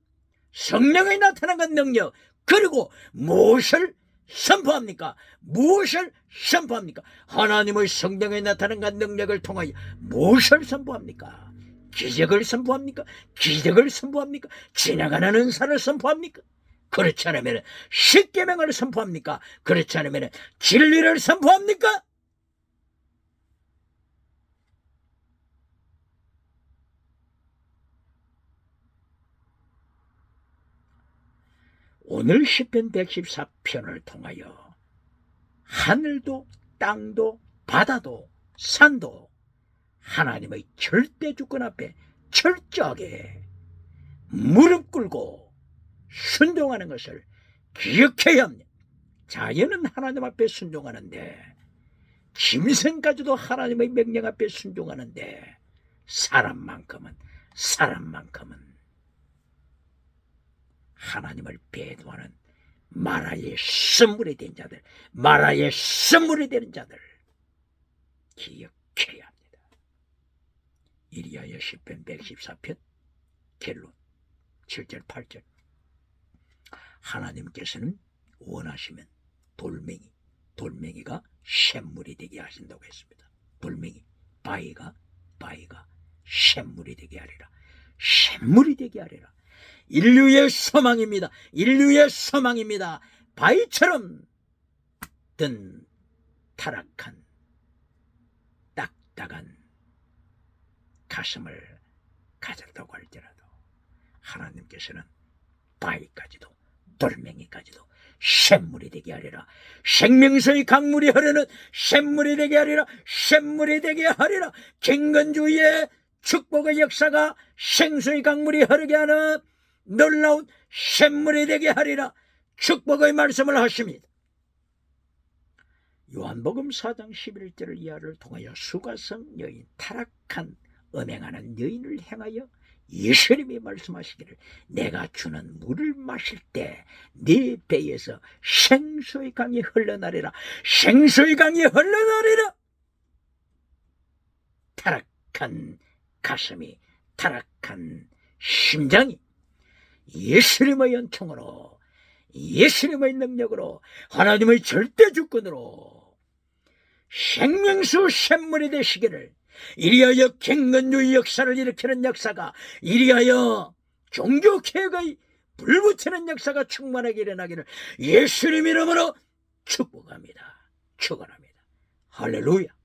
성령이 나타난 것 능력, 그리고 무엇을 선포합니까? 무엇을 선포합니까? 하나님의 성령에 나타난 것 능력을 통하여 무엇을 선포합니까? 기적을 선포합니까? 기적을 선포합니까? 지나가는 은사를 선포합니까? 그렇지 않으면 십계명을 선포합니까? 그렇지 않으면 진리를 선포합니까? 오늘 시편 114편을 통하여 하늘도 땅도 바다도 산도 하나님의 절대 주권 앞에 철저하게 무릎 꿇고 순종하는 것을 기억해야 합니다. 자연은 하나님 앞에 순종하는데, 짐승까지도 하나님의 명령 앞에 순종하는데, 사람만큼은 하나님을 배도하는 마라의 선물이 된 자들, 마라의 선물이 되는 자들 기억해야 합니다. 이리하여 시편 114편 결론 7절 8절 하나님께서는 원하시면 돌멩이가 샘물이 되게 하신다고 했습니다. 돌멩이, 바위가 샘물이 되게 하리라. 샘물이 되게 하리라. 인류의 소망입니다. 인류의 소망입니다. 바위처럼 든 타락한 딱딱한 가슴을 가졌다고 할지라도 하나님께서는 바위까지도 돌멩이까지도 샘물이 되게 하리라. 생명수의 강물이 흐르는 샘물이 되게 하리라. 샘물이 되게 하리라. 경건주의의 축복의 역사가 생수의 강물이 흐르게 하는 놀라운 샘물이 되게 하리라. 축복의 말씀을 하십니다. 요한복음 4장 11절 이하를 통하여 수가성 여인, 타락한 음행하는 여인을 향하여 예수님이 말씀하시기를 내가 주는 물을 마실 때 네 배에서 생수의 강이 흘러나리라. 생수의 강이 흘러나리라. 타락한 가슴이, 타락한 심장이 예수님의 연총으로, 예수님의 능력으로, 하나님의 절대 주권으로 생명수 샘물이 되시기를, 이리하여 경건주의 역사를 일으키는 역사가, 이리하여 종교개혁의 불붙이는 역사가 충만하게 일어나기를 예수님 이름으로 축복합니다. 축원합니다. 할렐루야.